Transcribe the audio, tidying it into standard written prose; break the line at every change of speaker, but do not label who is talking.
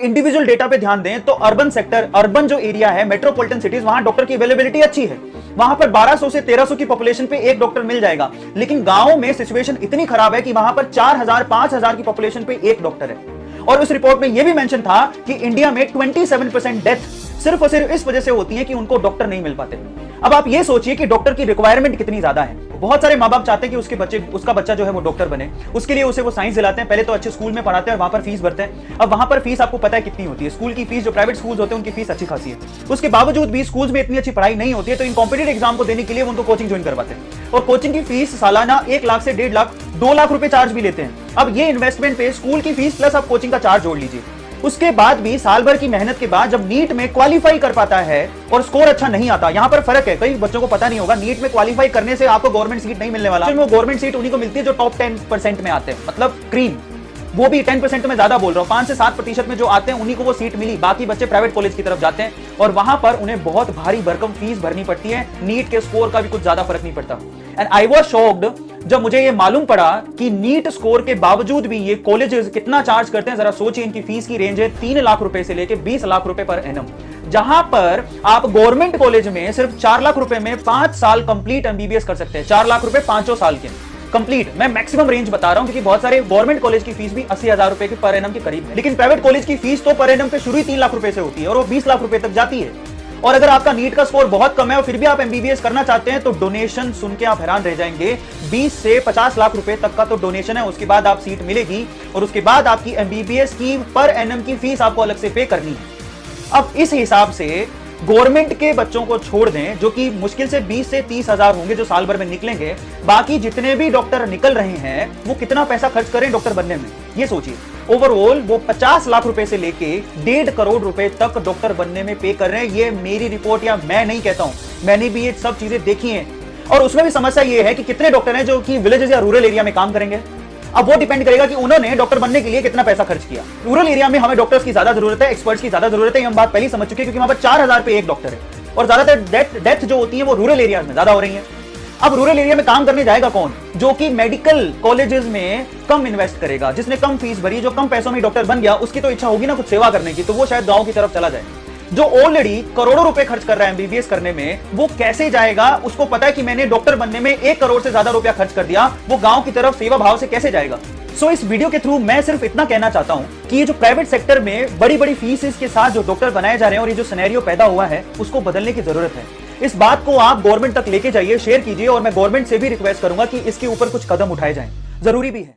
Individual data पे ध्यान दें तो अर्बन सेक्टर, अर्बन जो एरिया है, मेट्रोपॉलिटन सिटीज, वहां डॉक्टर की अवेलेबिलिटी अच्छी है। वहां पर 1200 से 1300 की पॉपुलेशन पे एक डॉक्टर मिल जाएगा। लेकिन गांव में सिचुएशन इतनी खराब है कि वहां पर 4000 5000 की पॉपुलेशन पे एक डॉक्टर है। और उस रिपोर्ट में यह भी मेंशन था कि इंडिया में 27% डेथ सिर्फ और सिर्फ इस वजह से होती है कि उनको डॉक्टर नहीं मिल पाते। अब आप ये सोचिए कि डॉक्टर की रिक्वायरमेंट कितनी ज्यादा है। बहुत सारे माँ बाप चाहते हैं कि उसका बच्चा जो है वो डॉक्टर बने। उसके लिए उसे वो साइंस दिलाते हैं, पहले तो अच्छे स्कूल में पढ़ाते हैं और वहां पर फीस भरते हैं। अब वहां पर फीस आपको पता है कितनी होती है। स्कूल की फीस, जो प्राइवेट स्कूल होते हैं उनकी फीस अच्छी खासी है। उसके बावजूद भी स्कूल में इतनी अच्छी पढ़ाई नहीं होती है, तो इन कॉम्पिटेटिव एग्जाम को देने के लिए उनको कोचिंग ज्वाइन करवाते हैं। और कोचिंग की फीस सालाना 1 लाख से 1.5 लाख 2 लाख रुपए चार्ज भी लेते हैं। अब ये इन्वेस्टमेंट पे स्कूल की फीस प्लस आप कोचिंग का चार्ज जोड़ लीजिए। उसके बाद भी साल भर की मेहनत के बाद जब नीट में क्वालिफाई कर पाता है और स्कोर अच्छा नहीं आता, यहां पर फर्क है, कई बच्चों को पता नहीं होगा, नीट में क्वालिफाई करने से आपको गवर्नमेंट सीट नहीं मिलने वाला। वो गवर्नमेंट सीट उन्हीं को मिलती है जो टॉप 10% में आते हैं, मतलब क्रीम। वो भी 10% में ज्यादा बोल रहा हूं, 5 से 7% में जो आते हैं उन्हीं को वो सीट मिली। बाकी बच्चे प्राइवेट कॉलेज की तरफ जाते हैं और वहां पर उन्हें बहुत भारी भरकम फीस भरनी पड़ती है। नीट के स्कोर का भी कुछ ज्यादा फर्क नहीं पड़ता। एंड आई वाज शॉक्ड जब मुझे ये मालूम पड़ा कि नीट स्कोर के बावजूद भी ये कॉलेजेस कितना चार्ज करते हैं। जरा सोचिए, इनकी फीस की रेंज है 3 लाख रुपए से लेकर 20 लाख रुपए पर एनम, जहां पर आप गवर्नमेंट कॉलेज में सिर्फ 4 लाख रुपए में 5 साल कंप्लीट एमबीबीएस कर सकते हैं। 4 लाख रुपए 5 साल के कंप्लीट। मैं मैक्सिमम रेंज बता रहा हूं क्योंकि बहुत सारे गवर्नमेंट कॉलेज की फीस भी 80,000 रुपए के पर एनम के करीब है। लेकिन प्राइवेट कॉलेज की फीस तो पर एनम पे शुरू ही 3 लाख रुपए से होती है और वो 20 लाख रुपए तक जाती है। और अगर आपका नीट का स्कोर बहुत कम है और फिर भी आप एमबीबीएस करना चाहते हैं तो डोनेशन सुन के आप हैरान रह जाएंगे। 20 से 50 लाख रुपए तक का तो डोनेशन है। उसके बाद आप सीट मिलेगी और उसके बाद आपकी एमबीबीएस की पर एनम की फीस आपको अलग से पे करनी है। अब इस हिसाब से गवर्नमेंट के बच्चों को छोड़ दें, जो कि मुश्किल से 20 से 30 हजार होंगे जो साल भर में निकलेंगे, बाकी जितने भी डॉक्टर निकल रहे हैं वो कितना पैसा खर्च करें डॉक्टर बनने में, ये सोचिए। ओवरऑल वो 50 लाख रुपए से लेके 1.5 करोड़ रुपए तक डॉक्टर बनने में पे कर रहे हैं। ये मेरी रिपोर्ट या मैं नहीं कहता हूं, मैंने भी ये सब चीजें देखी हैं। और उसमें भी समस्या ये है कि कितने डॉक्टर हैं जो कि विलेजेस या रूरल एरिया में काम करेंगे। अब वो डिपेंड करेगा कि उन्होंने डॉक्टर बनने के लिए कितना पैसा खर्च किया। रूरल एरिया में हमें डॉक्टर्स की ज्यादा जरूरत है, एक्सपर्ट्स की ज्यादा जरूरत है, हम बात पहले समझ चुके हैं, क्योंकि वहां पर 4000 पे एक डॉक्टर है और ज्यादातर डेथ जो होती है वो रूरल एरिया में ज्यादा हो रही है। अब रूरल एरिया में काम करने जाएगा कौन? जो कि मेडिकल कॉलेजेस में कम इन्वेस्ट करेगा, जिसने कम फीस भरी, जो कम पैसों में डॉक्टर बन गया, उसकी तो इच्छा होगी ना कुछ सेवा करने की, तो वो शायद गांव की तरफ चला जाए। जो ऑलरेडी करोड़ों रुपए खर्च कर रहा है एमबीबीएस करने में, वो कैसे जाएगा? उसको पता है कि मैंने डॉक्टर बनने में 1 करोड़ से ज्यादा रुपया खर्च कर दिया, वो गांव की तरफ सेवा भाव से कैसे जाएगा? सो इस वीडियो के थ्रू मैं सिर्फ इतना कहना चाहता हूं कि ये जो प्राइवेट सेक्टर में बड़ी बड़ी फीस के साथ जो डॉक्टर बनाए जा रहे हैं और ये जो सिनेरियो पैदा हुआ है, उसको बदलने की जरूरत है। इस बात को आप गवर्नमेंट तक लेके जाइए, शेयर कीजिए और मैं गवर्नमेंट से भी रिक्वेस्ट करूंगा कि इसके ऊपर कुछ कदम उठाए जाएं, जरूरी भी है।